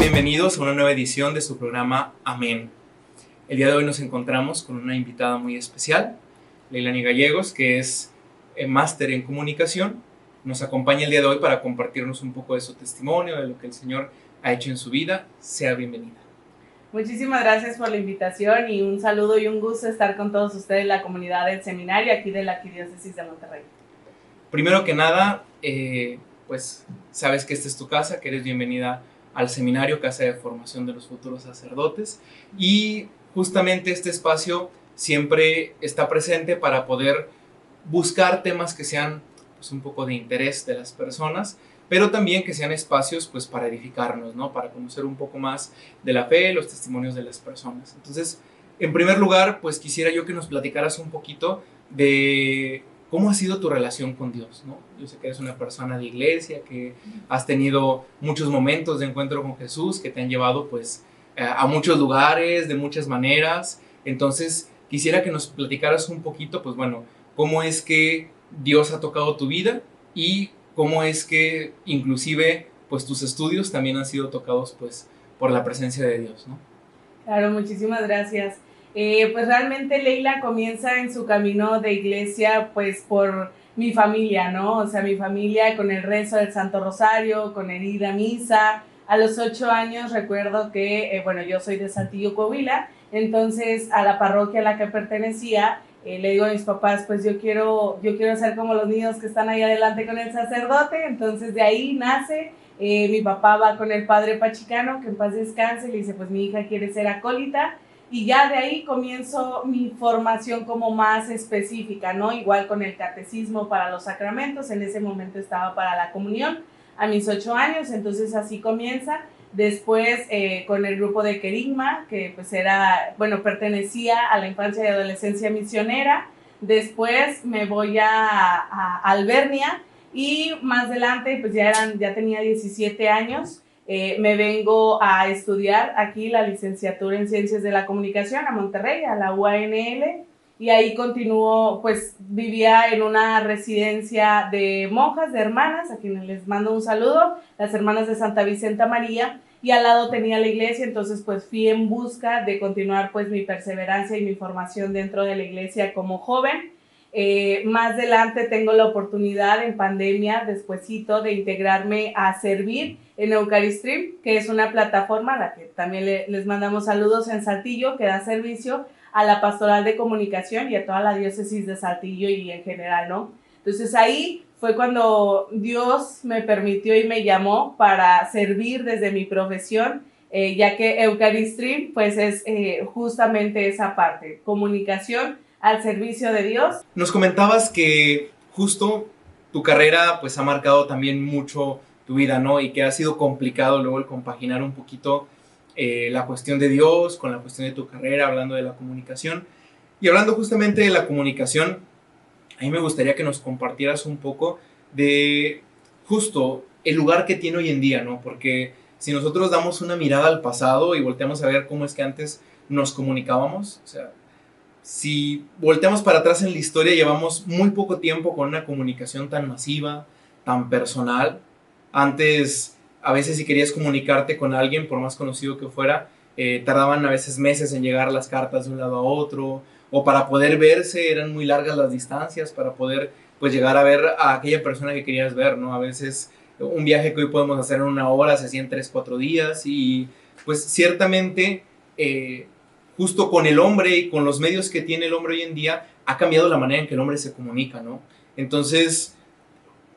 bienvenidos a una nueva edición de su programa Amén. El día de hoy nos encontramos con una invitada muy especial, Leilani Gallegos, que es máster en comunicación. Nos acompaña el día de hoy para compartirnos un poco de su testimonio, de lo que el Señor ha hecho en su vida. Sea bienvenida. Muchísimas gracias por la invitación y un saludo y un gusto estar con todos ustedes, la comunidad del seminario aquí de la Arquidiócesis de Monterrey. Primero que nada, pues sabes que esta es tu casa, que eres bienvenida al seminario, casa de formación de los futuros sacerdotes, y justamente este espacio siempre está presente para poder buscar temas que sean pues, un poco de interés de las personas, pero también que sean espacios pues, para edificarnos, ¿no? Para conocer un poco más de la fe, los testimonios de las personas. Entonces, en primer lugar, pues quisiera yo que nos platicaras un poquito de cómo ha sido tu relación con Dios, ¿no? Yo sé que eres una persona de iglesia, que has tenido muchos momentos de encuentro con Jesús, que te han llevado pues a muchos lugares, de muchas maneras. Entonces, quisiera que nos platicaras un poquito, pues bueno, cómo es que Dios ha tocado tu vida y cómo es que inclusive pues tus estudios también han sido tocados pues por la presencia de Dios, ¿no? Claro, muchísimas gracias. Pues realmente Leila comienza en su camino de iglesia pues por mi familia, ¿no? O sea, mi familia con el rezo del Santo Rosario, con el ir a misa. A los 8 años recuerdo que, bueno, yo soy de Saltillo, Coahuila, entonces a la parroquia a la que pertenecía, le digo a mis papás, pues yo quiero ser como los niños que están ahí adelante con el sacerdote. Entonces de ahí nace, mi papá va con el padre Pachicano, que en paz descanse, le dice, pues mi hija quiere ser acólita, y ya de ahí comienzo mi formación como más específica, ¿no? Igual con el catecismo para los sacramentos, en ese momento estaba para la comunión, a mis 8 años, entonces así comienza. Después con el grupo de Querigma, que pues era, bueno, pertenecía a la infancia y adolescencia misionera. Después me voy a Albernia y más adelante pues ya tenía 17 años. Me vengo a estudiar aquí la licenciatura en Ciencias de la Comunicación a Monterrey, a la UANL, y ahí continúo, pues vivía en una residencia de monjas, de hermanas, a quienes les mando un saludo, las hermanas de Santa Vicenta María, y al lado tenía la iglesia. Entonces pues fui en busca de continuar pues mi perseverancia y mi formación dentro de la iglesia como joven. Más adelante tengo la oportunidad en pandemia, despuesito, de integrarme a servir en Eucaristream, que es una plataforma a la que también les mandamos saludos en Saltillo, que da servicio a la pastoral de comunicación y a toda la diócesis de Saltillo y en general, ¿no? Entonces ahí fue cuando Dios me permitió y me llamó para servir desde mi profesión, ya que Eucaristream pues es justamente esa parte, comunicación al servicio de Dios. Nos comentabas que justo tu carrera pues ha marcado también mucho tu vida, ¿no? Y que ha sido complicado luego el compaginar un poquito la cuestión de Dios con la cuestión de tu carrera, hablando de la comunicación. Y hablando justamente de la comunicación, a mí me gustaría que nos compartieras un poco de justo el lugar que tiene hoy en día, ¿no? Porque si nosotros damos una mirada al pasado y volteamos a ver cómo es que antes nos comunicábamos, o sea, si volteamos para atrás en la historia, llevamos muy poco tiempo con una comunicación tan masiva, tan personal. Antes, a veces si querías comunicarte con alguien, por más conocido que fuera, tardaban a veces meses en llegar las cartas de un lado a otro, o para poder verse eran muy largas las distancias, para poder pues llegar a ver a aquella persona que querías ver, ¿no? A veces un viaje que hoy podemos hacer en 1 hora se hacía en 3, 4 días, y pues ciertamente justo con el hombre y con los medios que tiene el hombre hoy en día, ha cambiado la manera en que el hombre se comunica, ¿no? Entonces,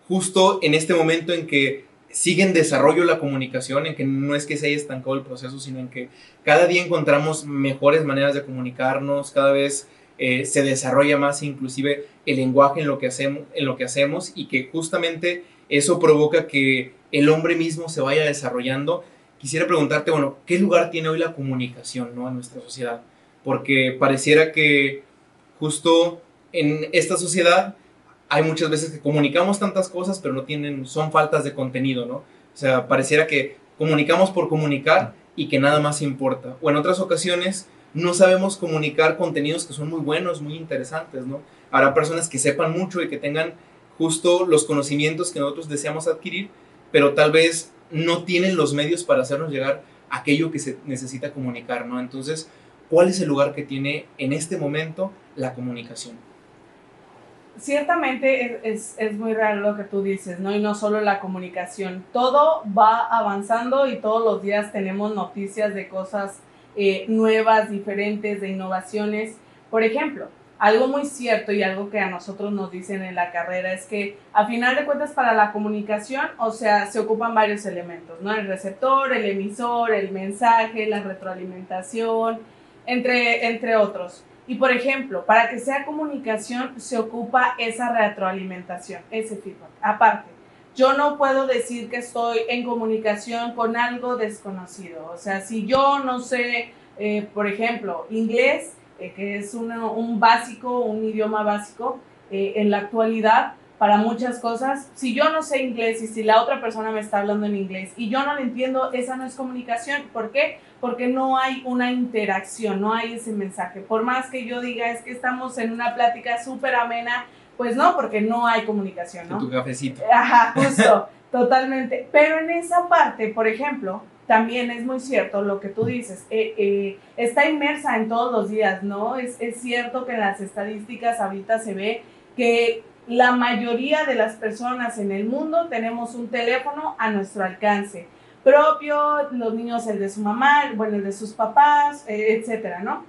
justo en este momento en que sigue en desarrollo la comunicación, en que no es que se haya estancado el proceso, sino en que cada día encontramos mejores maneras de comunicarnos, cada vez se desarrolla más inclusive el lenguaje en lo que hacemos, y que justamente eso provoca que el hombre mismo se vaya desarrollando. Quisiera preguntarte, bueno, ¿qué lugar tiene hoy la comunicación, ¿no? En nuestra sociedad? Porque pareciera que justo en esta sociedad hay muchas veces que comunicamos tantas cosas, pero son faltas de contenido, ¿no? O sea, pareciera que comunicamos por comunicar y que nada más importa. O en otras ocasiones no sabemos comunicar contenidos que son muy buenos, muy interesantes, ¿no? Habrá personas que sepan mucho y que tengan justo los conocimientos que nosotros deseamos adquirir, pero tal vez no tienen los medios para hacernos llegar aquello que se necesita comunicar, ¿no? Entonces, ¿cuál es el lugar que tiene en este momento la comunicación? Ciertamente es muy real lo que tú dices, ¿no? Y no solo la comunicación, todo va avanzando y todos los días tenemos noticias de cosas nuevas, diferentes, de innovaciones. Por ejemplo, algo muy cierto y algo que a nosotros nos dicen en la carrera es que a final de cuentas para la comunicación, o sea, se ocupan varios elementos, ¿no? El receptor, el emisor, el mensaje, la retroalimentación, entre otros. Y por ejemplo, para que sea comunicación se ocupa esa retroalimentación, ese feedback. Aparte, yo no puedo decir que estoy en comunicación con algo desconocido. O sea, si yo no sé, por ejemplo, inglés, que es un básico, un idioma básico en la actualidad para muchas cosas, si yo no sé inglés y si la otra persona me está hablando en inglés y yo no lo entiendo, esa no es comunicación. ¿Por qué? Porque no hay una interacción, no hay ese mensaje. Por más que yo diga, es que estamos en una plática súper amena, pues no, porque no hay comunicación, ¿no? Tu cafecito. Ajá, justo, totalmente. Pero en esa parte, por ejemplo, también es muy cierto lo que tú dices, está inmersa en todos los días, ¿no? Es cierto que en las estadísticas ahorita se ve que la mayoría de las personas en el mundo tenemos un teléfono a nuestro alcance propio, los niños el de su mamá, bueno, el de sus papás, etcétera, ¿no?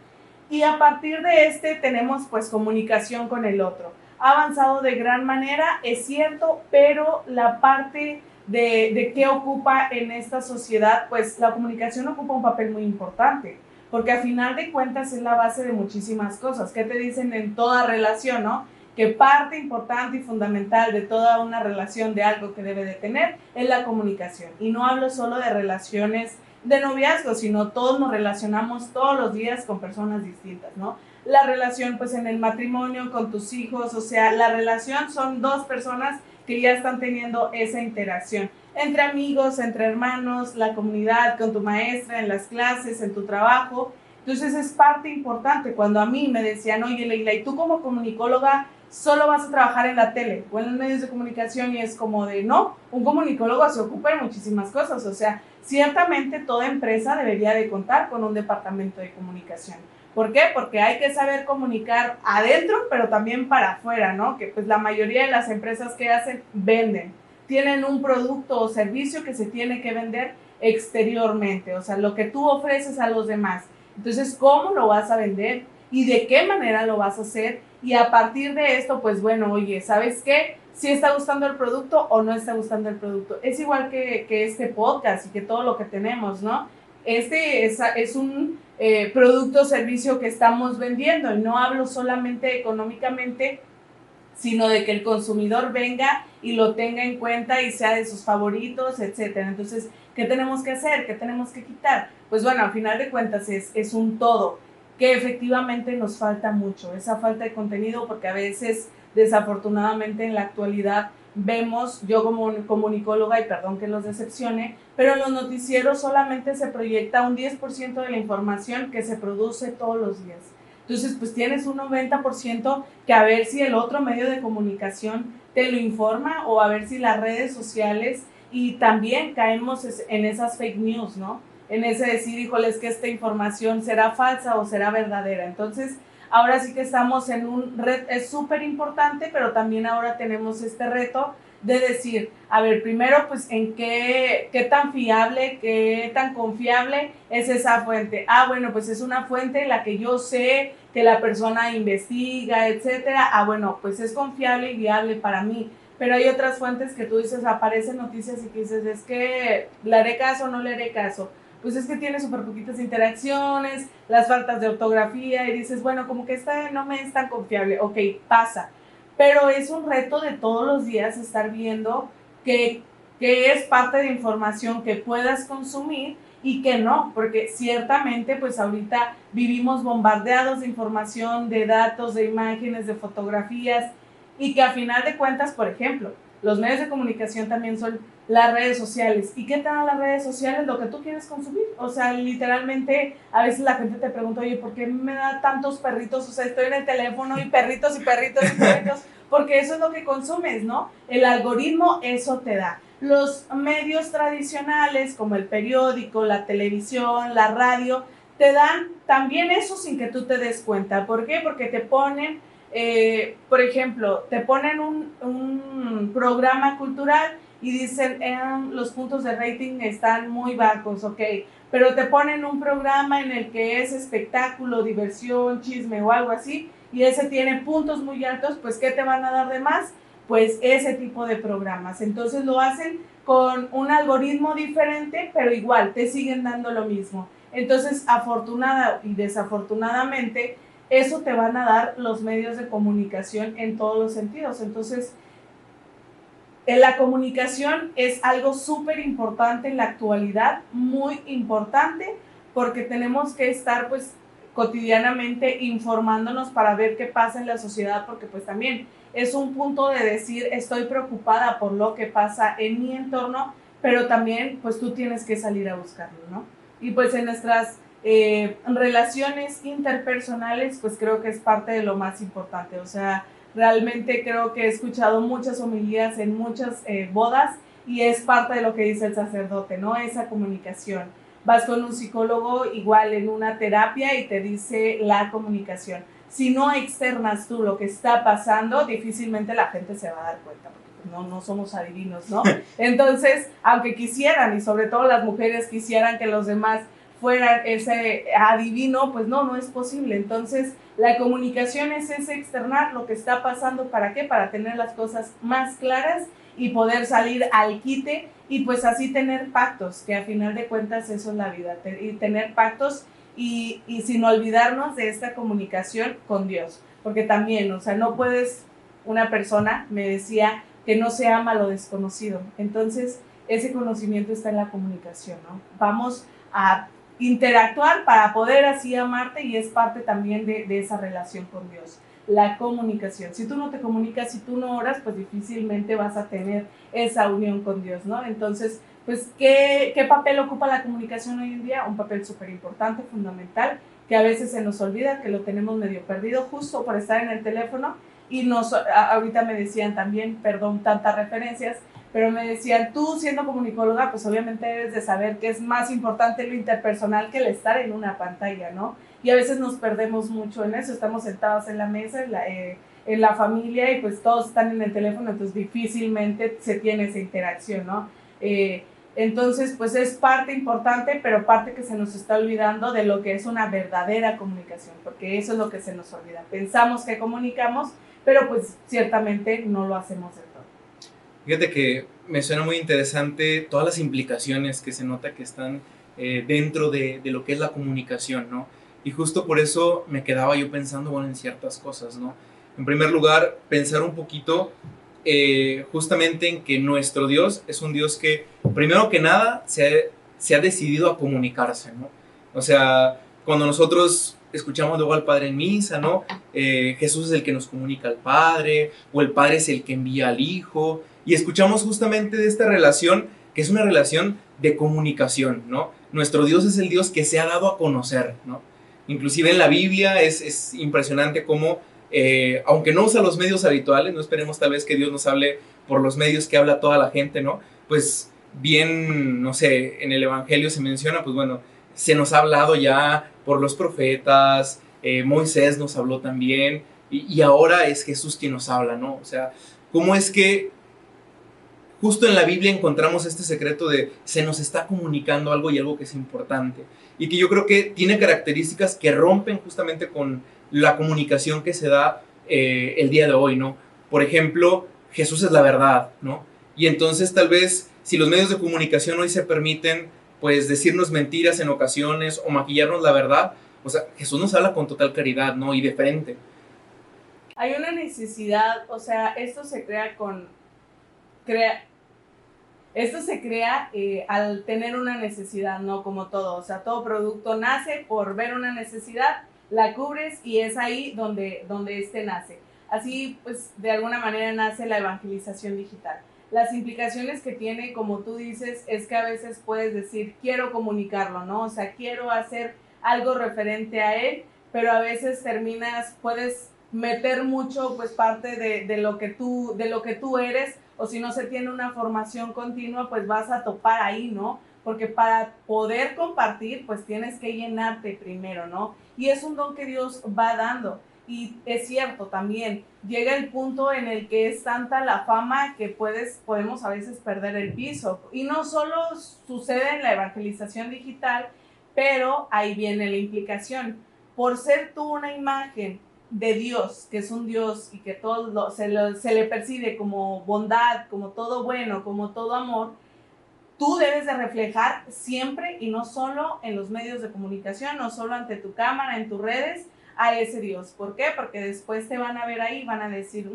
Y a partir de tenemos pues comunicación con el otro. Ha avanzado de gran manera, es cierto, pero la parte de qué ocupa en esta sociedad, pues la comunicación ocupa un papel muy importante, porque a final de cuentas es la base de muchísimas cosas. ¿Qué te dicen en toda relación, no? Que parte importante y fundamental de toda una relación, de algo que debe de tener, es la comunicación. Y no hablo solo de relaciones de noviazgo, sino todos nos relacionamos todos los días con personas distintas, ¿no? La relación pues en el matrimonio, con tus hijos, o sea, la relación son dos personas que ya están teniendo esa interacción. Entre amigos, entre hermanos, la comunidad, con tu maestra, en las clases, en tu trabajo. Entonces es parte importante. Cuando a mí me decían, oye Leila, ¿y tú como comunicóloga solo vas a trabajar en la tele o en los medios de comunicación? Y es como de, no, un comunicólogo se ocupa de muchísimas cosas. O sea, ciertamente toda empresa debería de contar con un departamento de comunicación. ¿Por qué? Porque hay que saber comunicar adentro, pero también para afuera, ¿no? Que pues la mayoría de las empresas que hacen, venden. Tienen un producto o servicio que se tiene que vender exteriormente, o sea, lo que tú ofreces a los demás. Entonces, ¿cómo lo vas a vender? ¿Y de qué manera lo vas a hacer? Y a partir de esto, pues bueno, oye, ¿sabes qué? Si está gustando el producto o no está gustando el producto. Es igual que este podcast y que todo lo que tenemos, ¿no? Es un producto o servicio que estamos vendiendo, y no hablo solamente económicamente, sino de que el consumidor venga y lo tenga en cuenta y sea de sus favoritos, etcétera. Entonces, ¿qué tenemos que hacer? ¿Qué tenemos que quitar? Pues bueno, al final de cuentas es un todo, que efectivamente nos falta mucho, esa falta de contenido, porque a veces, desafortunadamente en la actualidad, vemos, yo como comunicóloga, y perdón que los decepcione, pero en los noticieros solamente se proyecta un 10% de la información que se produce todos los días. Entonces, pues tienes un 90% que a ver si el otro medio de comunicación te lo informa, o a ver si las redes sociales, y también caemos en esas fake news, ¿no? En ese decir, híjole, es que esta información será falsa o será verdadera. Entonces, ahora sí que estamos en un reto, es súper importante, pero también ahora tenemos este reto de decir, a ver, primero, pues, en qué tan fiable, qué tan confiable es esa fuente. Ah, bueno, pues es una fuente en la que yo sé que la persona investiga, etcétera. Ah, bueno, pues es confiable y viable para mí. Pero hay otras fuentes que tú dices, aparecen noticias y que dices, es que le haré caso o no le haré caso. Pues es que tiene súper poquitas interacciones, las faltas de ortografía, y dices, bueno, como que esta no me es tan confiable. Ok, pasa. Pero es un reto de todos los días estar viendo que es parte de información que puedas consumir y que no, porque ciertamente pues ahorita vivimos bombardeados de información, de datos, de imágenes, de fotografías, y que a final de cuentas, por ejemplo, los medios de comunicación también son las redes sociales. ¿Y qué te dan las redes sociales? Lo que tú quieres consumir. O sea, literalmente, a veces la gente te pregunta, oye, ¿por qué me da tantos perritos? O sea, estoy en el teléfono y perritos y perritos y perritos, porque eso es lo que consumes, ¿no? El algoritmo eso te da. los medios tradicionales como el periódico, la televisión, la radio, te dan también eso sin que tú te des cuenta. ¿Por qué? Porque te ponen, por ejemplo, te ponen un programa cultural y dicen, los puntos de rating están muy bajos, ok, pero te ponen un programa en el que es espectáculo, diversión, chisme o algo así, y ese tiene puntos muy altos, pues ¿qué te van a dar de más? Pues ese tipo de programas. Entonces lo hacen con un algoritmo diferente, pero igual te siguen dando lo mismo. Entonces, afortunada y desafortunadamente, eso te van a dar los medios de comunicación en todos los sentidos. Entonces, la comunicación es algo súper importante en la actualidad, muy importante, porque tenemos que estar pues cotidianamente informándonos para ver qué pasa en la sociedad, porque pues también es un punto de decir estoy preocupada por lo que pasa en mi entorno, pero también pues tú tienes que salir a buscarlo, ¿no? Y pues en nuestras relaciones interpersonales pues creo que es parte de lo más importante, o sea, realmente creo que he escuchado muchas homilías en muchas bodas y es parte de lo que dice el sacerdote, ¿no? Esa comunicación. Vas con un psicólogo igual en una terapia y te dice la comunicación. Si no externas tú lo que está pasando, difícilmente la gente se va a dar cuenta, porque no somos adivinos, ¿no? Entonces, aunque quisieran, y sobre todo las mujeres quisieran que los demás fueran ese adivino, pues no es posible. Entonces, la comunicación es ese externar lo que está pasando, ¿para qué? Para tener las cosas más claras y poder salir al quite y pues así tener pactos, que a final de cuentas eso es la vida, y tener pactos y sin olvidarnos de esta comunicación con Dios, porque también, o sea, no puedes, una persona me decía que no se ama lo desconocido, entonces ese conocimiento está en la comunicación, ¿no? Vamos a interactuar para poder así amarte y es parte también de esa relación con Dios, la comunicación. Si tú no te comunicas, si tú no oras, pues difícilmente vas a tener esa unión con Dios, ¿no? Entonces, pues, ¿qué papel ocupa la comunicación hoy en día? Un papel súper importante, fundamental, que a veces se nos olvida, que lo tenemos medio perdido justo por estar en el teléfono y ahorita me decían también, perdón, tantas referencias, pero me decían, tú siendo comunicóloga, pues obviamente debes de saber que es más importante lo interpersonal que el estar en una pantalla, ¿no? Y a veces nos perdemos mucho en eso, estamos sentados en la mesa, en la familia, y pues todos están en el teléfono, entonces difícilmente se tiene esa interacción, ¿no? Entonces, pues es parte importante, pero parte que se nos está olvidando de lo que es una verdadera comunicación, porque eso es lo que se nos olvida. Pensamos que comunicamos, pero pues ciertamente no lo hacemos del todo. Fíjate que me suena muy interesante todas las implicaciones que se nota que están dentro de lo que es la comunicación, ¿no? Y justo por eso me quedaba yo pensando, bueno, en ciertas cosas, ¿no? En primer lugar, pensar un poquito justamente en que nuestro Dios es un Dios que, primero que nada, se ha decidido a comunicarse, ¿no? O sea, cuando nosotros escuchamos luego al Padre en misa, ¿no? Jesús es el que nos comunica al Padre, o el Padre es el que envía al Hijo, y escuchamos justamente de esta relación, que es una relación de comunicación, ¿no? Nuestro Dios es el Dios que se ha dado a conocer, ¿no? Inclusive en la Biblia es impresionante cómo, aunque no usa los medios habituales, no esperemos tal vez que Dios nos hable por los medios que habla toda la gente, ¿no? Pues bien, no sé, en el Evangelio se menciona, pues bueno, se nos ha hablado ya por los profetas, Moisés nos habló también, y ahora es Jesús quien nos habla, ¿no? O sea, ¿cómo es que justo en la Biblia encontramos este secreto de se nos está comunicando algo y algo que es importante? Y que yo creo que tiene características que rompen justamente con la comunicación que se da el día de hoy, ¿no? Por ejemplo, Jesús es la verdad, ¿no? Y entonces tal vez si los medios de comunicación hoy se permiten pues decirnos mentiras en ocasiones o maquillarnos la verdad, o sea, Jesús nos habla con total claridad, ¿no? Y de frente. Hay una necesidad, o sea, esto se crea esto se crea al tener una necesidad, no como todo. O sea, todo producto nace por ver una necesidad, la cubres y es ahí donde nace. Así, pues, de alguna manera nace la evangelización digital. Las implicaciones que tiene, como tú dices, es que a veces puedes decir, quiero comunicarlo, ¿no? O sea, quiero hacer algo referente a él, pero a veces puedes meter mucho, pues, parte de lo que tú eres, o si no se tiene una formación continua, pues vas a topar ahí, ¿no? Porque para poder compartir, pues tienes que llenarte primero, ¿no? Y es un don que Dios va dando. Y es cierto también, llega el punto en el que es tanta la fama que podemos a veces perder el piso. Y no solo sucede en la evangelización digital, pero ahí viene la implicación. Por ser tú una imagen de Dios, que es un Dios y que se le percibe como bondad, como todo bueno, como todo amor, tú debes de reflejar siempre y no solo en los medios de comunicación, no solo ante tu cámara, en tus redes, a ese Dios. ¿Por qué? Porque después te van a ver ahí, van a decir,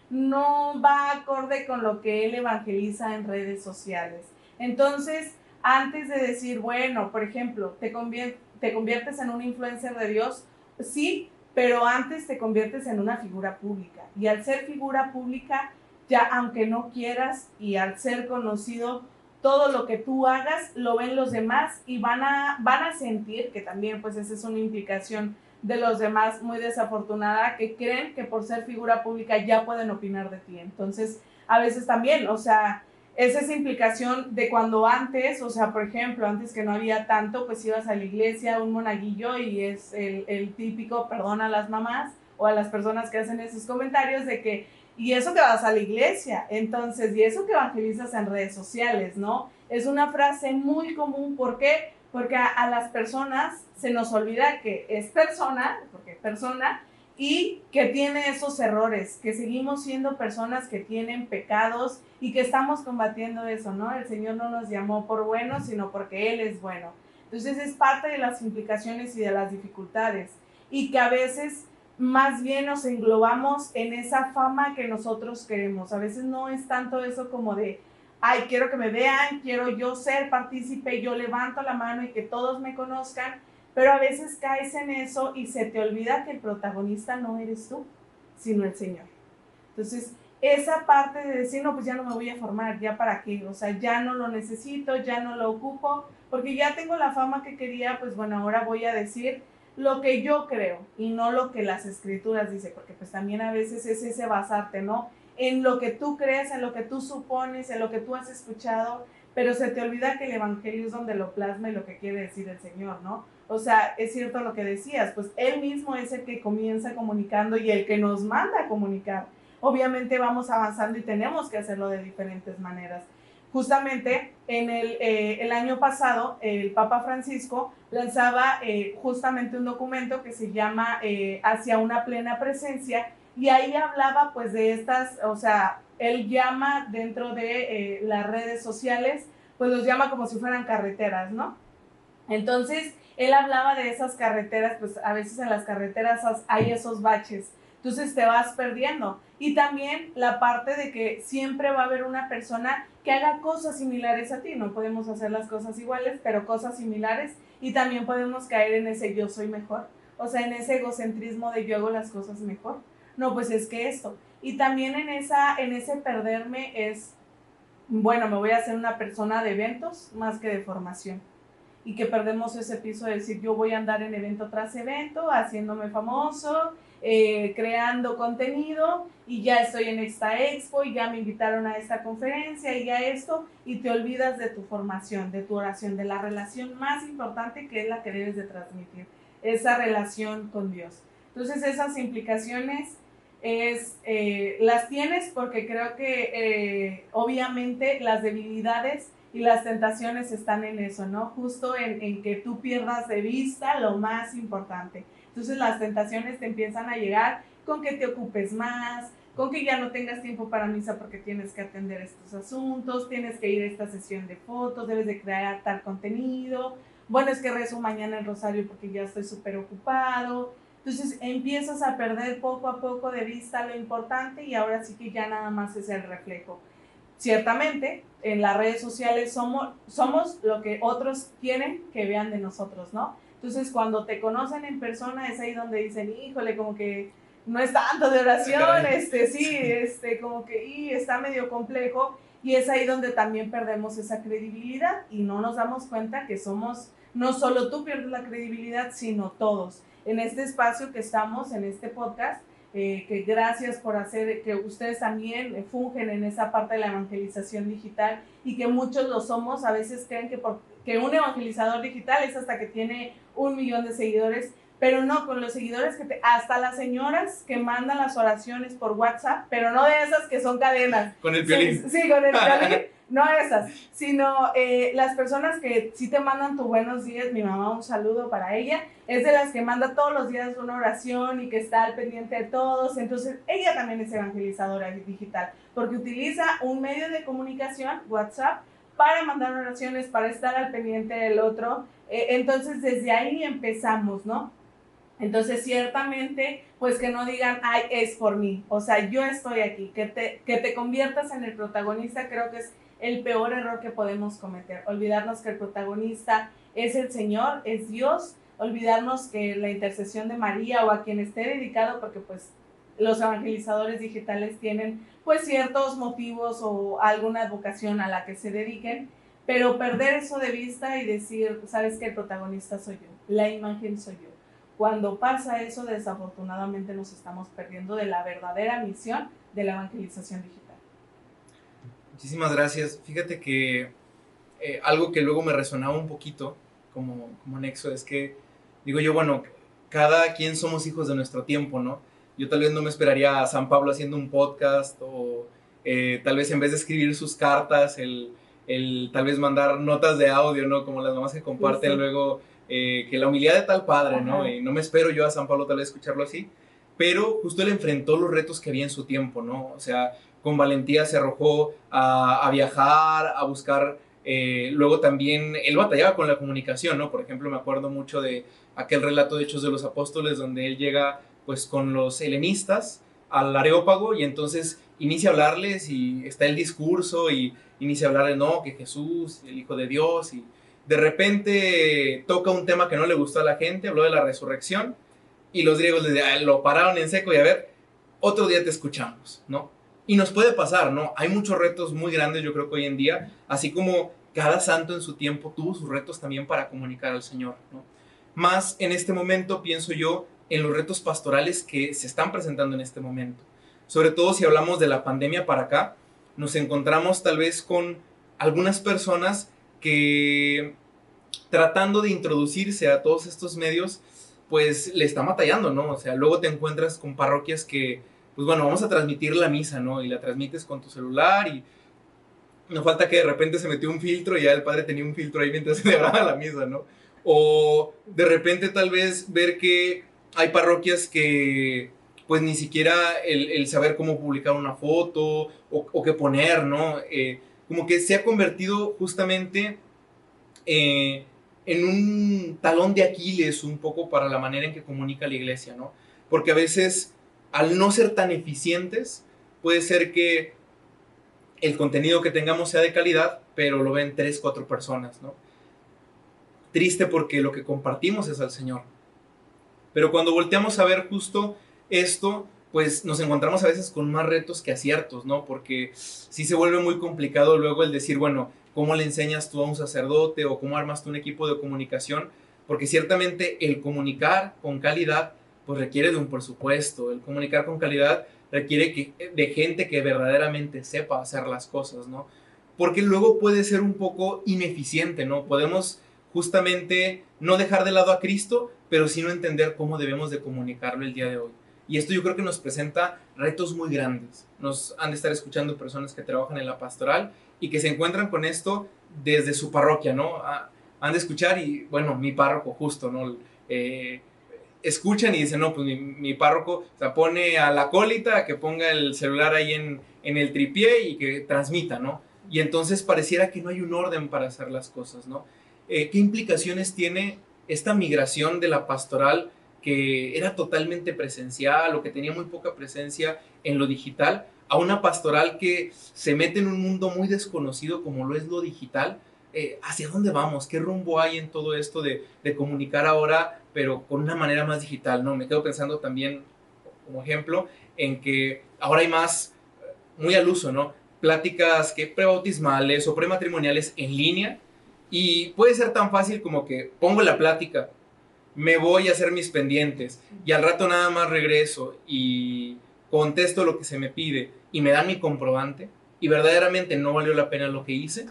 no va acorde con lo que él evangeliza en redes sociales. Entonces, antes de decir, bueno, por ejemplo, te conviertes en un influencer de Dios, sí, pero antes te conviertes en una figura pública. Y al ser figura pública, ya aunque no quieras y al ser conocido, todo lo que tú hagas lo ven los demás y van a sentir que también, pues esa es una implicación de los demás muy desafortunada, que creen que por ser figura pública ya pueden opinar de ti. Entonces, a veces también, o sea, es esa implicación de cuando antes, o sea, por ejemplo, antes que no había tanto, pues ibas a la iglesia, un monaguillo, y es el típico, perdón a las mamás o a las personas que hacen esos comentarios de que, y eso que vas a la iglesia, entonces, y eso que evangelizas en redes sociales, ¿no? Es una frase muy común, ¿por qué? Porque a las personas se nos olvida que es persona, porque es persona, y que tiene esos errores, que seguimos siendo personas que tienen pecados y que estamos combatiendo eso, ¿no? El Señor no nos llamó por buenos, sino porque Él es bueno. Entonces es parte de las implicaciones y de las dificultades, y que a veces más bien nos englobamos en esa fama que nosotros queremos. A veces no es tanto eso como de, ay, quiero que me vean, quiero yo ser partícipe, yo levanto la mano y que todos me conozcan, pero a veces caes en eso y se te olvida que el protagonista no eres tú, sino el Señor. Entonces, esa parte de decir, no, pues ya no me voy a formar, ya para qué, o sea, ya no lo necesito, ya no lo ocupo, porque ya tengo la fama que quería, pues bueno, ahora voy a decir lo que yo creo y no lo que las escrituras dicen, porque pues también a veces es ese basarte, ¿no? En lo que tú crees, en lo que tú supones, en lo que tú has escuchado, pero se te olvida que el evangelio es donde lo plasma y lo que quiere decir el Señor, ¿no? O sea, es cierto lo que decías, pues Él mismo es el que comienza comunicando y el que nos manda a comunicar. Obviamente vamos avanzando y tenemos que hacerlo de diferentes maneras. Justamente en el año pasado, el Papa Francisco lanzaba justamente un documento que se llama Hacia una plena presencia, y ahí hablaba pues de estas, o sea, él llama dentro de las redes sociales, pues los llama como si fueran carreteras, ¿no? Entonces, él hablaba de esas carreteras, pues a veces en las carreteras hay esos baches, entonces te vas perdiendo. Y también la parte de que siempre va a haber una persona que haga cosas similares a ti, no podemos hacer las cosas iguales, pero cosas similares, y también podemos caer en ese yo soy mejor, o sea, en ese egocentrismo de yo hago las cosas mejor. No, pues es que esto. Y también en ese perderme es, bueno, me voy a hacer una persona de eventos más que de formación. Y que perdemos ese piso de decir, yo voy a andar en evento tras evento, haciéndome famoso, creando contenido, y ya estoy en esta expo, y ya me invitaron a esta conferencia, y ya esto, y te olvidas de tu formación, de tu oración, de la relación más importante que es la que debes de transmitir, esa relación con Dios. Entonces esas implicaciones las tienes porque creo que obviamente las debilidades y las tentaciones están en eso, ¿no? Justo en que tú pierdas de vista lo más importante. Entonces las tentaciones te empiezan a llegar con que te ocupes más, con que ya no tengas tiempo para misa porque tienes que atender estos asuntos, tienes que ir a esta sesión de fotos, debes de crear tal contenido, bueno, es que rezo mañana el rosario porque ya estoy súper ocupado. Entonces empiezas a perder poco a poco de vista lo importante, y ahora sí que ya nada más es el reflejo. Ciertamente, en las redes sociales somos lo que otros quieren que vean de nosotros, ¿no? Entonces, cuando te conocen en persona, es ahí donde dicen, híjole, como que no es tanto de oración, como que está medio complejo, y es ahí donde también perdemos esa credibilidad y no nos damos cuenta que somos, no solo tú pierdes la credibilidad, sino todos. En este espacio que estamos, en este podcast, que gracias por hacer, que ustedes también fungen en esa parte de la evangelización digital y que muchos lo somos. A veces creen que un evangelizador digital es hasta que tiene 1 millón de seguidores, pero no, con los seguidores hasta las señoras que mandan las oraciones por WhatsApp, pero no de esas que son cadenas. Con el violín. Sí, con el violín. No esas, sino las personas que sí te mandan tu buenos días. Mi mamá, un saludo para ella, es de las que manda todos los días una oración y que está al pendiente de todos. Entonces ella también es evangelizadora digital, porque utiliza un medio de comunicación, WhatsApp, para mandar oraciones, para estar al pendiente del otro. Entonces desde ahí empezamos, ¿no? Entonces, ciertamente, pues que no digan, ay, es por mí, o sea, yo estoy aquí, que te conviertas en el protagonista. Creo que es el peor error que podemos cometer, olvidarnos que el protagonista es el Señor, es Dios, olvidarnos que la intercesión de María o a quien esté dedicado, porque pues los evangelizadores digitales tienen pues ciertos motivos o alguna vocación a la que se dediquen, pero perder eso de vista y decir, sabes que el protagonista soy yo, la imagen soy yo. Cuando pasa eso, desafortunadamente nos estamos perdiendo de la verdadera misión de la evangelización digital. Muchísimas gracias. Fíjate que algo que luego me resonaba un poquito como nexo es que, digo yo, bueno, cada quien somos hijos de nuestro tiempo, ¿no? Yo tal vez no me esperaría a San Pablo haciendo un podcast o tal vez en vez de escribir sus cartas, el tal vez mandar notas de audio, ¿no? Como las mamás que comparten sí. Luego que la humildad de tal padre, ¿no? Y no me espero yo a San Pablo tal vez escucharlo así, pero justo él enfrentó los retos que había en su tiempo, ¿no? O sea, con valentía se arrojó a viajar, a buscar, luego también él batallaba con la comunicación, ¿no? Por ejemplo, me acuerdo mucho de aquel relato de Hechos de los Apóstoles donde él llega pues con los helenistas al Areópago y entonces inicia a hablarles y está el discurso y inicia a hablarles, no, que Jesús, el Hijo de Dios, y de repente toca un tema que no le gustó a la gente, habló de la resurrección, y los griegos lo pararon en seco y a ver, otro día te escuchamos, ¿no? Y nos puede pasar, ¿no? Hay muchos retos muy grandes, yo creo que hoy en día, así como cada santo en su tiempo tuvo sus retos también para comunicar al Señor, ¿no? Más en este momento, pienso yo, en los retos pastorales que se están presentando en este momento. Sobre todo si hablamos de la pandemia para acá, nos encontramos tal vez con algunas personas que tratando de introducirse a todos estos medios, pues le está batallando, ¿no? O sea, luego te encuentras con parroquias que, pues bueno, vamos a transmitir la misa, ¿no? Y la transmites con tu celular y no falta que de repente se metió un filtro y ya el padre tenía un filtro ahí mientras celebraba la misa, ¿no? O de repente tal vez ver que hay parroquias que pues ni siquiera el saber cómo publicar una foto o qué poner, ¿no? Como que se ha convertido justamente en un talón de Aquiles un poco para la manera en que comunica la iglesia, ¿no? Porque a veces, al no ser tan eficientes, puede ser que el contenido que tengamos sea de calidad, pero lo ven 3, 4 personas, ¿no? Triste porque lo que compartimos es al Señor. Pero cuando volteamos a ver justo esto, pues nos encontramos a veces con más retos que aciertos, ¿no? Porque sí se vuelve muy complicado luego el decir, bueno, ¿cómo le enseñas tú a un sacerdote o cómo armas tú un equipo de comunicación? Porque ciertamente el comunicar con calidad, pues requiere de un presupuesto. El comunicar con calidad requiere de gente que verdaderamente sepa hacer las cosas, ¿no? Porque luego puede ser un poco ineficiente, ¿no? Podemos justamente no dejar de lado a Cristo, pero sí no entender cómo debemos de comunicarlo el día de hoy. Y esto yo creo que nos presenta retos muy grandes. Nos han de estar escuchando personas que trabajan en la pastoral y que se encuentran con esto desde su parroquia, ¿no? Han de escuchar y, bueno, mi párroco justo, ¿no? Escuchan y dicen, no, pues mi párroco, o sea, pone a la acólita que ponga el celular ahí en el tripié y que transmita, ¿no? Y entonces pareciera que no hay un orden para hacer las cosas, ¿no? ¿Qué implicaciones tiene esta migración de la pastoral que era totalmente presencial o que tenía muy poca presencia en lo digital a una pastoral que se mete en un mundo muy desconocido como lo es lo digital? ¿Hacia dónde vamos? ¿Qué rumbo hay en todo esto de comunicar ahora, pero con una manera más digital, ¿no? Me quedo pensando también, como ejemplo, en que ahora hay más, muy al uso, ¿no? Pláticas que prebautismales o prematrimoniales en línea, y puede ser tan fácil como que pongo la plática me voy a hacer mis pendientes y al rato nada más regreso y contesto lo que se me pide y me dan mi comprobante y verdaderamente no valió la pena lo que hice,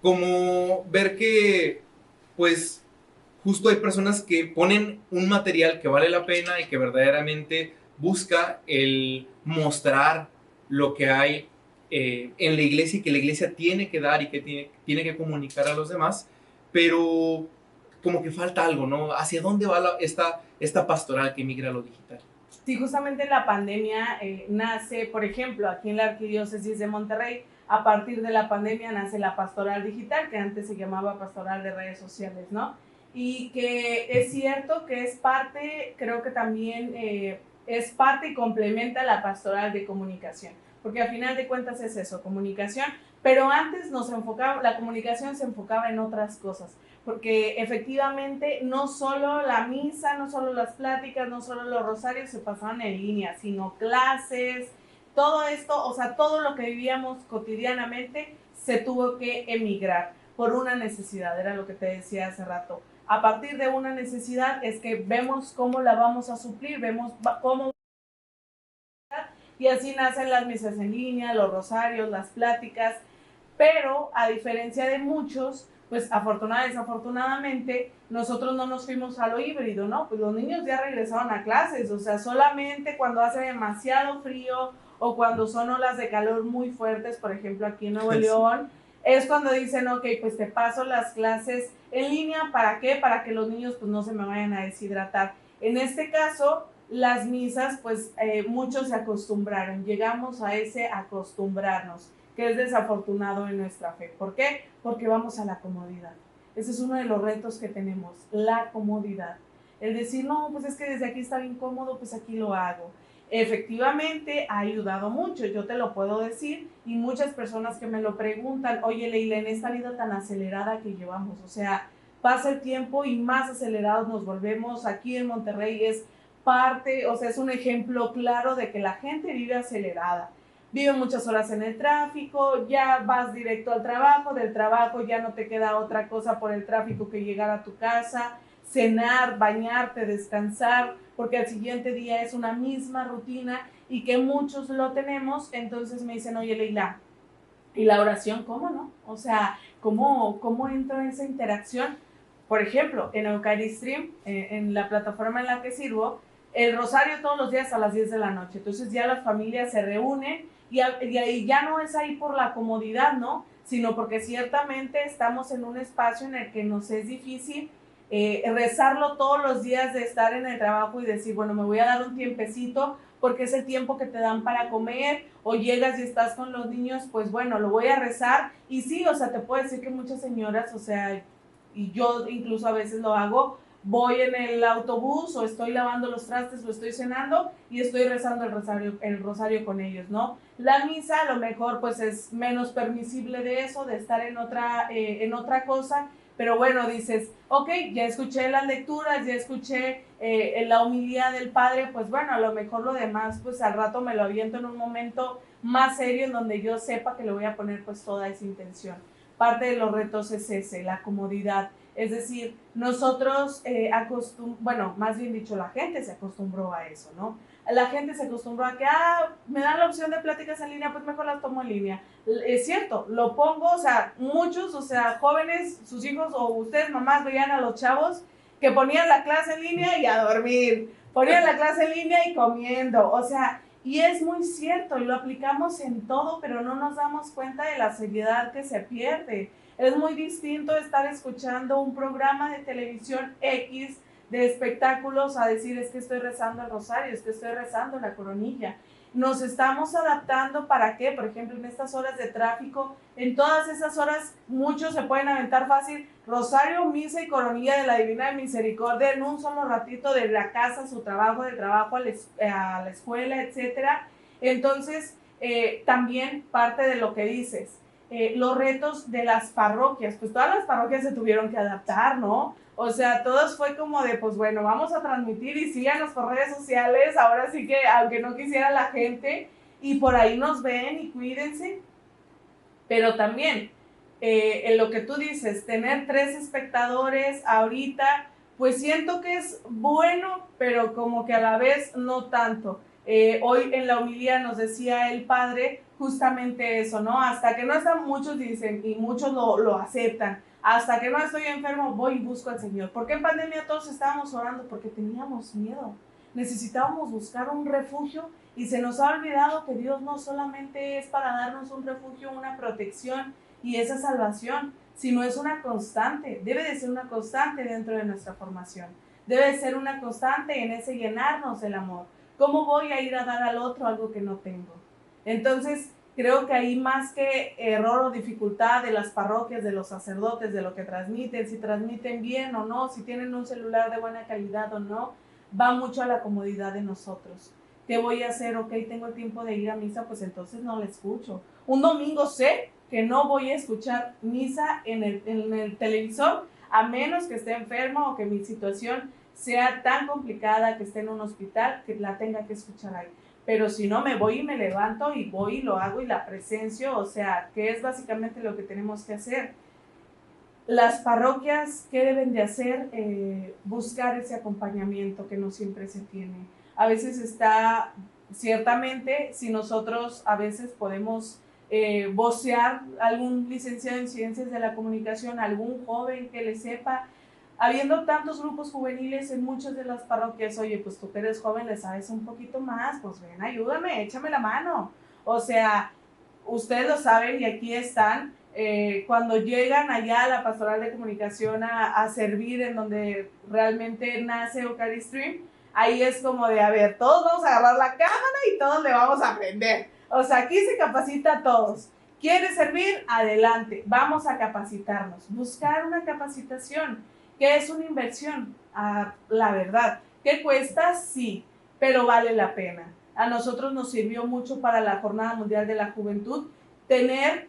como ver que pues justo hay personas que ponen un material que vale la pena y que verdaderamente busca el mostrar lo que hay en la iglesia y que la iglesia tiene que dar y que tiene que comunicar a los demás, pero como que falta algo, ¿no? ¿Hacia dónde va esta pastoral que migra a lo digital? Sí, justamente la pandemia nace, por ejemplo, aquí en la Arquidiócesis de Monterrey, a partir de la pandemia nace la pastoral digital, que antes se llamaba pastoral de redes sociales, ¿no? Y que es cierto que es parte, creo que también es parte y complementa la pastoral de comunicación, porque al final de cuentas es eso, comunicación, pero antes la comunicación se enfocaba en otras cosas, porque efectivamente no solo la misa, no solo las pláticas, no solo los rosarios se pasaban en línea, sino clases, todo esto, o sea, todo lo que vivíamos cotidianamente se tuvo que emigrar por una necesidad, era lo que te decía hace rato. A partir de una necesidad es que vemos cómo la vamos a suplir, vemos cómo... Y así nacen las misas en línea, los rosarios, las pláticas, pero a diferencia de muchos, pues desafortunadamente, nosotros no nos fuimos a lo híbrido, ¿no? Pues los niños ya regresaron a clases, o sea, solamente cuando hace demasiado frío o cuando son olas de calor muy fuertes, por ejemplo, aquí en Nuevo León, es cuando dicen, ok, pues te paso las clases en línea, ¿para qué? Para que los niños pues no se me vayan a deshidratar. En este caso, las misas, pues muchos se acostumbraron, llegamos a ese acostumbrarnos, que es desafortunado en nuestra fe. ¿Por qué? Porque vamos a la comodidad. Ese es uno de los retos que tenemos, la comodidad. El decir, no, pues es que desde aquí está bien cómodo, pues aquí lo hago. Efectivamente, ha ayudado mucho, yo te lo puedo decir, y muchas personas que me lo preguntan, oye, Leila, en esta vida tan acelerada que llevamos, o sea, pasa el tiempo y más acelerados nos volvemos. Aquí en Monterrey es parte, o sea, es un ejemplo claro de que la gente vive acelerada. Vive muchas horas en el tráfico, ya vas directo al trabajo, del trabajo ya no te queda otra cosa por el tráfico que llegar a tu casa, cenar, bañarte, descansar, porque al siguiente día es una misma rutina y que muchos lo tenemos. Entonces me dicen, oye, Leila, ¿y la oración cómo no? O sea, ¿cómo entro en esa interacción? Por ejemplo, en Eucaristream, en la plataforma en la que sirvo, el rosario todos los días a las 10 de la noche. Entonces ya las familias se reúnen y ya no es ahí por la comodidad, ¿no? Sino porque ciertamente estamos en un espacio en el que nos es difícil rezarlo todos los días, de estar en el trabajo y decir, bueno, me voy a dar un tiempecito porque es el tiempo que te dan para comer, o llegas y estás con los niños, pues bueno, lo voy a rezar. Y sí, o sea, te puedo decir que muchas señoras, o sea, y yo incluso a veces lo hago, voy en el autobús o estoy lavando los trastes o estoy cenando y estoy rezando el rosario con ellos, ¿no? La misa a lo mejor pues es menos permisible de eso, de estar en otra cosa, pero bueno, dices, ok, ya escuché las lecturas, ya escuché la homilía del padre, pues bueno, a lo mejor lo demás pues al rato me lo aviento en un momento más serio en donde yo sepa que le voy a poner pues toda esa intención. Parte de los retos es ese, la comodidad. Es decir, nosotros bueno, más bien dicho, la gente se acostumbró a eso, ¿no? La gente se acostumbró a que, me dan la opción de pláticas en línea, pues mejor las tomo en línea. Es cierto, lo pongo, o sea, muchos, o sea, jóvenes, sus hijos o ustedes mamás veían a los chavos que ponían la clase en línea y a dormir, ponían la clase en línea y comiendo, o sea, y es muy cierto, y lo aplicamos en todo, pero no nos damos cuenta de la seriedad que se pierde. Es muy distinto estar escuchando un programa de televisión X de espectáculos a decir, es que estoy rezando el rosario, es que estoy rezando la coronilla. Nos estamos adaptando, ¿para qué? Por ejemplo, en estas horas de tráfico, en todas esas horas muchos se pueden aventar fácil rosario, misa y coronilla de la Divina Misericordia en un solo ratito, de la casa a su trabajo, del trabajo a la escuela, etcétera. Entonces, también parte de lo que dices, los retos de las parroquias, pues todas las parroquias se tuvieron que adaptar, ¿no? O sea, todos fue como de, pues bueno, vamos a transmitir y síganos por redes sociales, ahora sí que, aunque no quisiera la gente, y por ahí nos ven y cuídense. Pero también, en lo que tú dices, tener 3 espectadores ahorita, pues siento que es bueno, pero como que a la vez no tanto. Hoy en la homilía nos decía el padre justamente eso, ¿no? Hasta que no están, muchos dicen, y muchos lo aceptan, hasta que no estoy enfermo voy y busco al Señor. ¿Por qué en pandemia todos estábamos orando? Porque teníamos miedo. Necesitábamos buscar un refugio y se nos ha olvidado que Dios no solamente es para darnos un refugio, una protección y esa salvación, sino es una constante, debe de ser una constante dentro de nuestra formación, debe de ser una constante en ese llenarnos del amor. ¿Cómo voy a ir a dar al otro algo que no tengo? Entonces, creo que ahí más que error o dificultad de las parroquias, de los sacerdotes, de lo que transmiten, si transmiten bien o no, si tienen un celular de buena calidad o no, va mucho a la comodidad de nosotros. ¿Qué voy a hacer? Ok, tengo el tiempo de ir a misa, pues entonces no la escucho. Un domingo sé que no voy a escuchar misa en el televisor, a menos que esté enfermo o que mi situación sea tan complicada, que esté en un hospital, que la tenga que escuchar ahí. Pero si no, me voy y me levanto y voy y lo hago y la presencio, o sea, que es básicamente lo que tenemos que hacer. Las parroquias, ¿qué deben de hacer? Buscar ese acompañamiento que no siempre se tiene. A veces está, ciertamente, si nosotros a veces podemos vocear algún licenciado en ciencias de la comunicación, algún joven que le sepa, habiendo tantos grupos juveniles en muchas de las parroquias, oye, pues tú que eres joven le sabes un poquito más, pues ven, ayúdame, échame la mano. O sea, ustedes lo saben y aquí están, cuando llegan allá a la pastoral de comunicación a servir en donde realmente nace Eucaristream, ahí es como de, a ver, todos vamos a agarrar la cámara y todos le vamos a aprender. O sea, aquí se capacita a todos. ¿Quiere servir? Adelante, vamos a capacitarnos, buscar una capacitación, que es una inversión, la verdad. ¿Qué cuesta? Sí, pero vale la pena. A nosotros nos sirvió mucho para la Jornada Mundial de la Juventud tener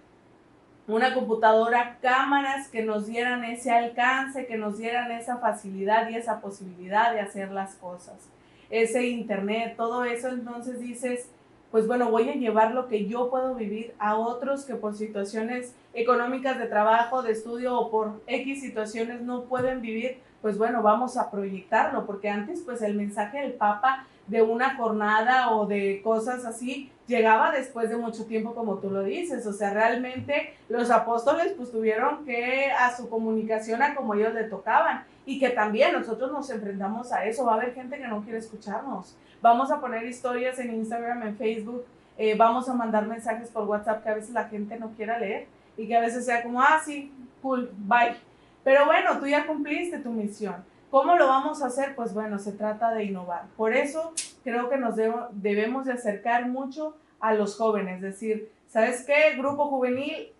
una computadora, cámaras que nos dieran ese alcance, que nos dieran esa facilidad y esa posibilidad de hacer las cosas. Ese internet, todo eso, entonces dices, pues bueno, voy a llevar lo que yo puedo vivir a otros que por situaciones económicas de trabajo, de estudio o por X situaciones no pueden vivir, pues bueno, vamos a proyectarlo, porque antes pues el mensaje del Papa de una jornada o de cosas así, llegaba después de mucho tiempo, como tú lo dices. O sea, realmente los apóstoles pues tuvieron que a su comunicación a como ellos le tocaban, y que también nosotros nos enfrentamos a eso. Va a haber gente que no quiere escucharnos, vamos a poner historias en Instagram, en Facebook, vamos a mandar mensajes por WhatsApp que a veces la gente no quiera leer y que a veces sea como, ah, sí, cool, bye. Pero bueno, tú ya cumpliste tu misión. ¿Cómo lo vamos a hacer? Pues bueno, se trata de innovar. Por eso creo que nos debemos de acercar mucho a los jóvenes. Decir, ¿sabes qué? Grupo juvenil,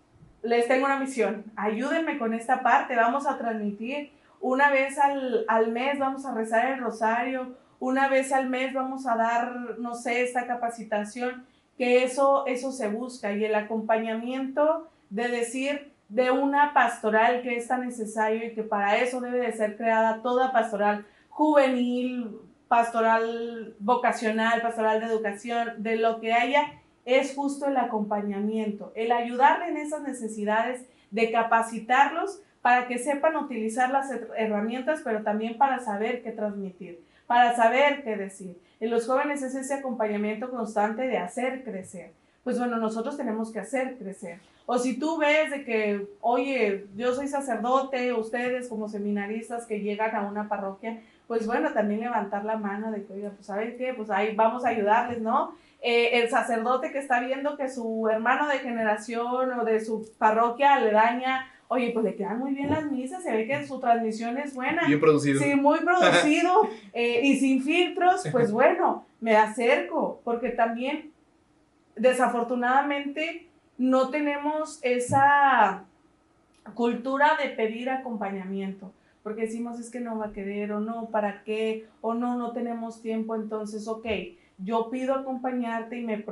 les tengo una misión. Ayúdenme con esta parte. Vamos a transmitir una vez al mes, vamos a rezar el rosario. Una vez al mes vamos a dar, no sé, esta capacitación. Que eso se busca. Y el acompañamiento de decir, de una pastoral que es tan necesario y que para eso debe de ser creada toda pastoral juvenil, pastoral vocacional, pastoral de educación, de lo que haya, es justo el acompañamiento, el ayudarle en esas necesidades, de capacitarlos para que sepan utilizar las herramientas, pero también para saber qué transmitir, para saber qué decir. En los jóvenes es ese acompañamiento constante de hacer crecer. Pues bueno, nosotros tenemos que hacer crecer. O si tú ves de que, oye, yo soy sacerdote, ustedes como seminaristas que llegan a una parroquia, pues bueno, también levantar la mano de que, oiga, pues ¿saben qué? Pues ahí vamos a ayudarles, ¿no? El sacerdote que está viendo que su hermano de generación o de su parroquia aledaña, oye, pues le quedan muy bien las misas, se ve que su transmisión es buena. Bien producido. Sí, muy producido y sin filtros, pues bueno, me acerco, porque también, desafortunadamente, no tenemos esa cultura de pedir acompañamiento, porque decimos es que no va a querer, o no, ¿para qué? O no, no tenemos tiempo. Entonces, ok, yo pido acompañarte y me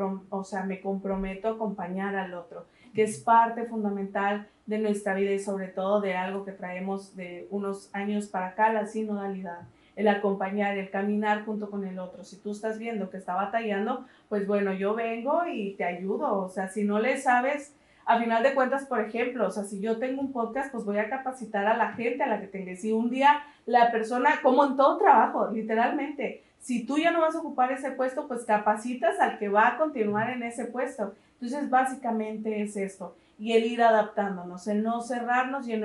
comprometo a acompañar al otro, que es parte fundamental de nuestra vida y sobre todo de algo que traemos de unos años para acá, la sinodalidad. El acompañar, el caminar junto con el otro. Si tú estás viendo que está batallando, pues bueno, yo vengo y te ayudo. O sea, si no le sabes A final de cuentas, por ejemplo, o sea, si yo tengo un podcast, pues voy a capacitar a la gente a la que tenga. Si un día la persona, como en todo trabajo, literalmente, si tú ya no vas a ocupar ese puesto, pues capacitas al que va a continuar en ese puesto. Entonces, básicamente es esto. Y el ir adaptándonos, el no cerrarnos, y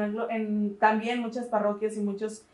también muchas parroquias y muchas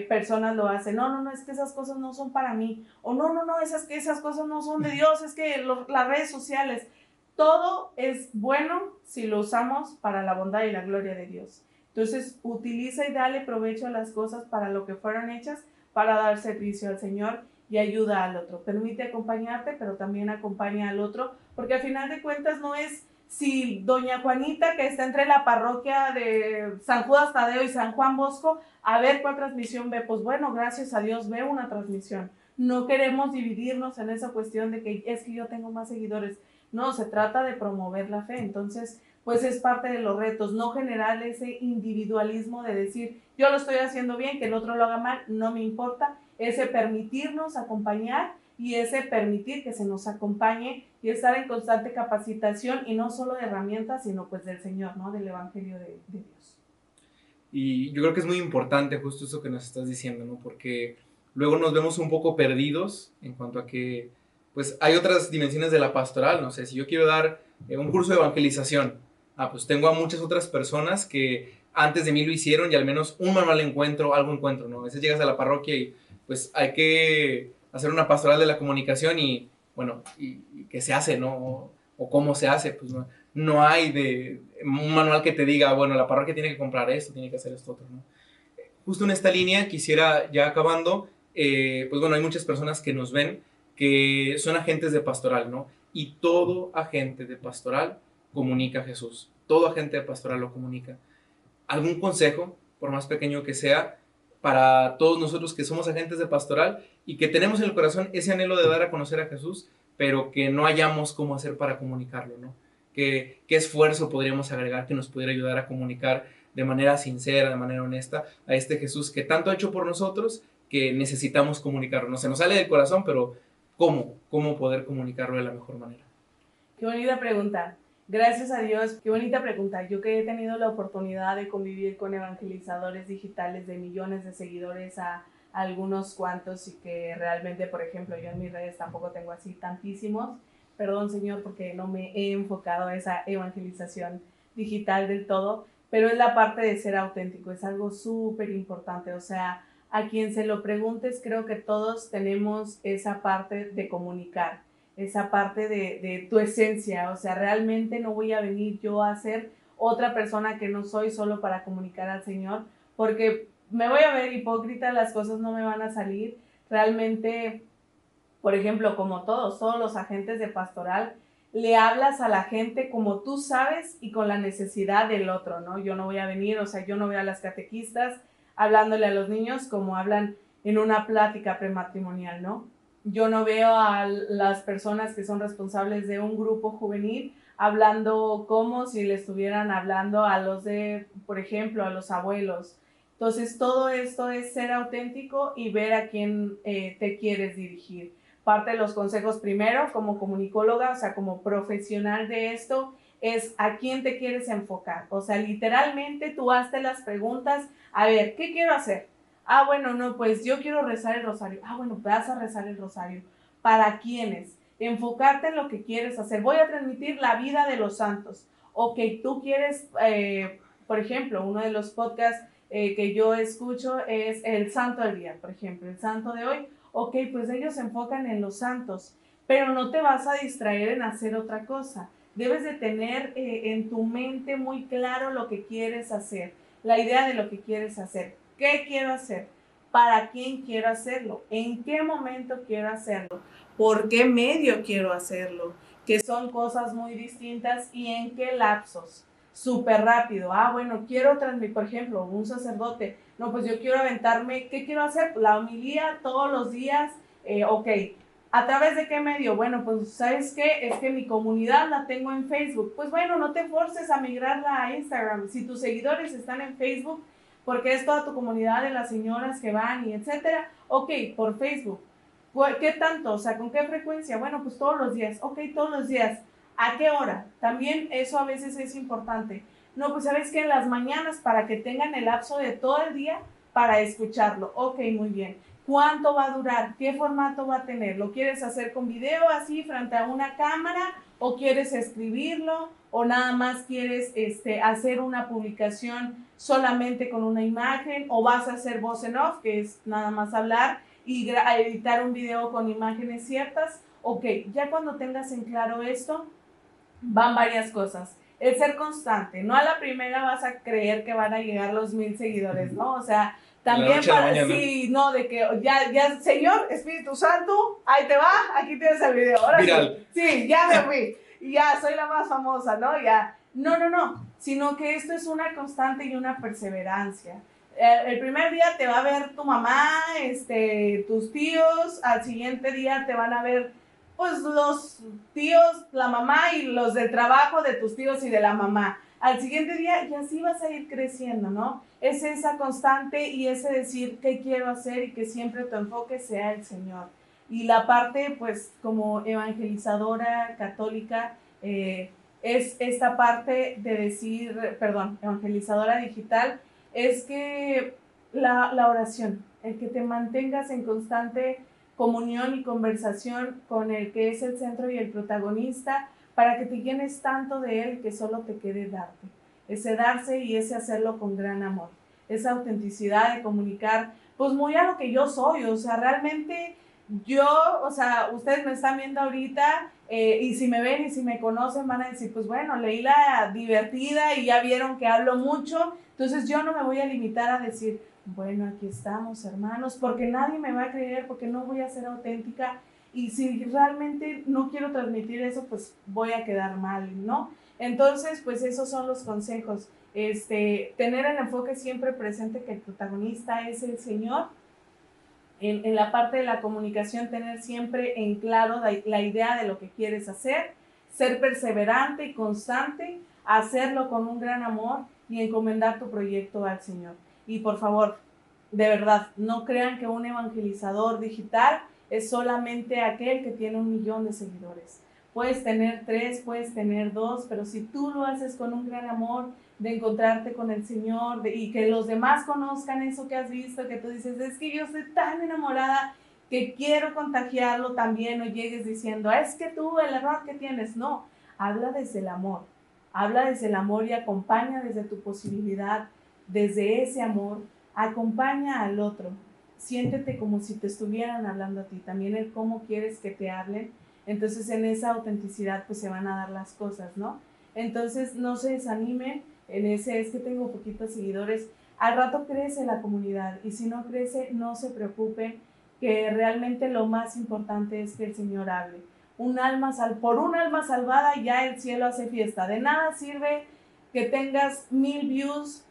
personas lo hacen. No, es que esas cosas no son para mí. O no, esas cosas no son de Dios, es que las redes sociales. Todo es bueno si lo usamos para la bondad y la gloria de Dios. Entonces, utiliza y dale provecho a las cosas para lo que fueron hechas, para dar servicio al Señor y ayuda al otro. Permite acompañarte, pero también acompaña al otro, porque al final de cuentas no es si doña Juanita, que está entre la parroquia de San Judas Tadeo y San Juan Bosco, a ver cuál transmisión ve. Pues bueno, gracias a Dios ve una transmisión. No queremos dividirnos en esa cuestión de que es que yo tengo más seguidores. No, se trata de promover la fe. Entonces, pues es parte de los retos, no generar ese individualismo de decir, yo lo estoy haciendo bien, que el otro lo haga mal, no me importa. Ese permitirnos acompañar y ese permitir que se nos acompañe y estar en constante capacitación, y no solo de herramientas, sino pues del Señor, ¿no? Del Evangelio de Dios. Y yo creo que es muy importante justo eso que nos estás diciendo, ¿no? Porque luego nos vemos un poco perdidos en cuanto a que, pues, hay otras dimensiones de la pastoral, no sé, si yo quiero dar un curso de evangelización, pues tengo a muchas otras personas que antes de mí lo hicieron y al menos un manual encuentro, algo encuentro, ¿no? A veces llegas a la parroquia y, pues, hay que hacer una pastoral de la comunicación y, bueno, y qué se hace, ¿no? O cómo se hace, pues, no hay de un manual que te diga, bueno, la parroquia tiene que comprar esto, tiene que hacer esto otro, ¿no? Justo en esta línea quisiera, ya acabando, pues bueno, hay muchas personas que nos ven que son agentes de pastoral, ¿no? Y todo agente de pastoral comunica a Jesús. Todo agente de pastoral lo comunica. ¿Algún consejo, por más pequeño que sea, para todos nosotros que somos agentes de pastoral y que tenemos en el corazón ese anhelo de dar a conocer a Jesús, pero que no hayamos cómo hacer para comunicarlo, ¿no? ¿Qué esfuerzo podríamos agregar que nos pudiera ayudar a comunicar de manera sincera, de manera honesta, a este Jesús que tanto ha hecho por nosotros que necesitamos comunicarlo? No se nos sale del corazón, pero ¿cómo? ¿Cómo poder comunicarlo de la mejor manera? Qué bonita pregunta. Gracias a Dios, qué bonita pregunta. Yo que he tenido la oportunidad de convivir con evangelizadores digitales de millones de seguidores a algunos cuantos, y que realmente, por ejemplo, yo en mis redes tampoco tengo así tantísimos. Perdón, Señor, porque no me he enfocado a esa evangelización digital del todo, pero es la parte de ser auténtico, es algo súper importante. O sea, a quien se lo preguntes, creo que todos tenemos esa parte de comunicar, esa parte de tu esencia. O sea, realmente no voy a venir yo a ser otra persona que no soy solo para comunicar al Señor, porque me voy a ver hipócrita, las cosas no me van a salir. Realmente, por ejemplo, como todos los agentes de pastoral, le hablas a la gente como tú sabes y con la necesidad del otro, ¿no? Yo no voy a venir, o sea, yo no veo a las catequistas hablándole a los niños como hablan en una plática prematrimonial, ¿no? Yo no veo a las personas que son responsables de un grupo juvenil hablando como si le estuvieran hablando a los de, por ejemplo, a los abuelos. Entonces, todo esto es ser auténtico y ver a quién te quieres dirigir. Parte de los consejos primero, como comunicóloga, o sea, como profesional de esto, es a quién te quieres enfocar. O sea, literalmente tú hazte las preguntas, a ver, ¿qué quiero hacer? Bueno, no, pues yo quiero rezar el rosario. Bueno, vas a rezar el rosario. ¿Para quiénes? Enfocarte en lo que quieres hacer. Voy a transmitir la vida de los santos. Ok, tú quieres, por ejemplo, uno de los podcasts que yo escucho es el Santo del Día, por ejemplo, el Santo de hoy. Ok, pues ellos se enfocan en los santos, pero no te vas a distraer en hacer otra cosa. Debes de tener en tu mente muy claro lo que quieres hacer, la idea de lo que quieres hacer. ¿Qué quiero hacer? ¿Para quién quiero hacerlo? ¿En qué momento quiero hacerlo? ¿Por qué medio quiero hacerlo? Que son cosas muy distintas. ¿Y en qué lapsos? Súper rápido. Bueno, quiero transmitir, por ejemplo, un sacerdote. No, pues yo quiero aventarme, ¿qué quiero hacer? La homilía todos los días. Ok, ¿a través de qué medio? Bueno, pues ¿sabes qué? Es que mi comunidad la tengo en Facebook. Pues bueno, no te forces a migrarla a Instagram. Si tus seguidores están en Facebook, porque es toda tu comunidad de las señoras que van y etcétera, ok, por Facebook. ¿Qué tanto? O sea, ¿con qué frecuencia? Bueno, pues todos los días. Ok, todos los días. ¿A qué hora? También eso a veces es importante. No, pues sabes que en las mañanas para que tengan el lapso de todo el día para escucharlo. Ok, muy bien. ¿Cuánto va a durar? ¿Qué formato va a tener? ¿Lo quieres hacer con video así frente a una cámara o quieres escribirlo o nada más quieres hacer una publicación solamente con una imagen o vas a hacer voz en off, que es nada más hablar y editar un video con imágenes ciertas? Ok, ya cuando tengas en claro esto, van varias cosas. El ser constante, no a la primera vas a creer que van a llegar los 1000 seguidores, ¿no? O sea, también para, sí, no, de que ya, Señor, Espíritu Santo, ahí te va, aquí tienes el video. Ahora viral. Sí, ya me fui, y ya soy la más famosa, ¿no? Ya, no, sino que esto es una constante y una perseverancia. El primer día te va a ver tu mamá, tus tíos, al siguiente día te van a ver pues los tíos, la mamá y los del trabajo de tus tíos y de la mamá. Al siguiente día y así vas a ir creciendo, ¿no? Es esa constante y ese decir qué quiero hacer y que siempre tu enfoque sea el Señor. Y la parte, pues, como evangelizadora católica, es esta parte de decir, perdón, evangelizadora digital, es que la oración, el que te mantengas en constante comunión y conversación con el que es el centro y el protagonista, para que te llenes tanto de él que solo te quede darte. Ese darse y ese hacerlo con gran amor. Esa autenticidad de comunicar, pues muy a lo que yo soy, o sea, realmente yo, o sea, ustedes me están viendo ahorita y si me ven y si me conocen van a decir, pues bueno, Leila divertida y ya vieron que hablo mucho, entonces yo no me voy a limitar a decir, bueno, aquí estamos, hermanos, porque nadie me va a creer, porque no voy a ser auténtica y si realmente no quiero transmitir eso, pues voy a quedar mal, ¿no? Entonces, pues esos son los consejos. Tener el enfoque siempre presente que el protagonista es el Señor. En la parte de la comunicación, tener siempre en claro la idea de lo que quieres hacer, ser perseverante y constante, hacerlo con un gran amor y encomendar tu proyecto al Señor. Y por favor, de verdad, no crean que un evangelizador digital es solamente aquel que tiene 1 millón de seguidores. Puedes tener 3, puedes tener 2, pero si tú lo haces con un gran amor de encontrarte con el Señor y que los demás conozcan eso que has visto, que tú dices, es que yo estoy tan enamorada que quiero contagiarlo también, o llegues diciendo, es que tú el error que tienes. No, habla desde el amor y acompaña desde tu posibilidad, desde ese amor, acompaña al otro, siéntete como si te estuvieran hablando a ti, también el cómo quieres que te hablen, entonces en esa autenticidad pues se van a dar las cosas, ¿no? Entonces no se desanimen en ese, es que tengo poquitos seguidores, al rato crece la comunidad y si no crece no se preocupen, que realmente lo más importante es que el Señor hable. Por un alma salvada ya el cielo hace fiesta, de nada sirve que tengas 1000 views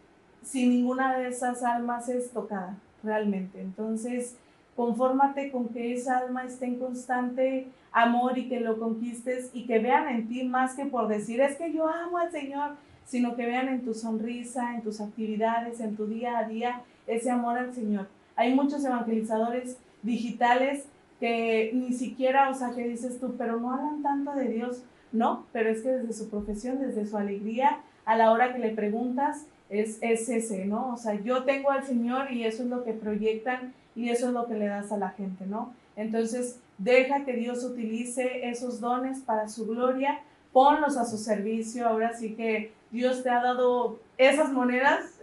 si ninguna de esas almas es tocada realmente. Entonces, confórmate con que esa alma esté en constante amor y que lo conquistes y que vean en ti más que por decir, es que yo amo al Señor, sino que vean en tu sonrisa, en tus actividades, en tu día a día, ese amor al Señor. Hay muchos evangelizadores digitales que ni siquiera, o sea, que dices tú, pero no hablan tanto de Dios. No, pero es que desde su profesión, desde su alegría, a la hora que le preguntas, es ese, ¿no? O sea, yo tengo al Señor y eso es lo que proyectan y eso es lo que le das a la gente, ¿no? Entonces, deja que Dios utilice esos dones para su gloria, ponlos a su servicio. Ahora sí que Dios te ha dado esas monedas,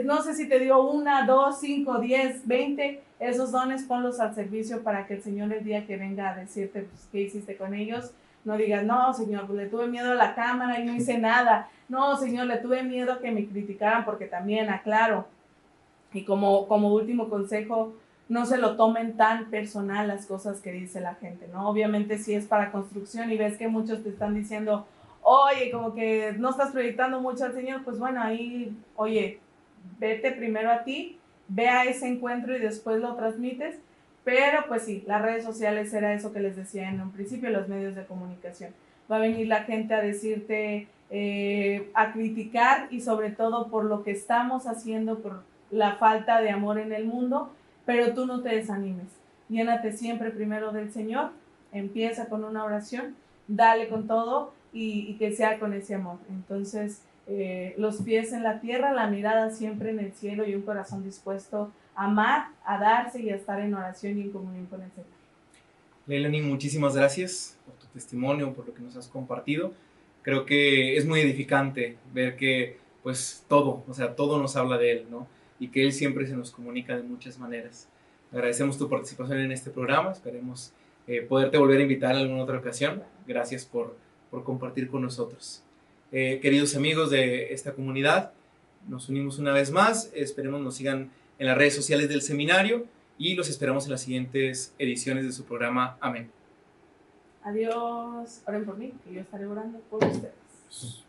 no sé si te dio 1, 2, 5, 10, 20, esos dones ponlos al servicio para que el Señor el día que venga a decirte pues, qué hiciste con ellos, no digas, no, Señor, pues le tuve miedo a la cámara y no hice nada. No, Señor, le tuve miedo a que me criticaran porque también, aclaro, y como último consejo, no se lo tomen tan personal las cosas que dice la gente, ¿no? Obviamente si es para construcción y ves que muchos te están diciendo, oye, como que no estás proyectando mucho al Señor, pues bueno, ahí, oye, vete primero a ti, ve a ese encuentro y después lo transmites. Pero pues sí, las redes sociales era eso que les decía en un principio, los medios de comunicación. Va a venir la gente a decirte, a criticar y sobre todo por lo que estamos haciendo, por la falta de amor en el mundo, pero tú no te desanimes. Llénate siempre primero del Señor, empieza con una oración, dale con todo y que sea con ese amor. Entonces, los pies en la tierra, la mirada siempre en el cielo y un corazón dispuesto a amar, a darse y a estar en oración y en comunión con el Señor. Leilani, muchísimas gracias por tu testimonio, por lo que nos has compartido. Creo que es muy edificante ver que pues todo, o sea, todo nos habla de Él, ¿no? Y que Él siempre se nos comunica de muchas maneras. Agradecemos tu participación en este programa, esperemos poderte volver a invitar en alguna otra ocasión. Gracias por compartir con nosotros. Queridos amigos de esta comunidad, nos unimos una vez más, esperemos nos sigan en las redes sociales del seminario y los esperamos en las siguientes ediciones de su programa. Amén. Adiós. Oren por mí, que yo estaré orando por ustedes.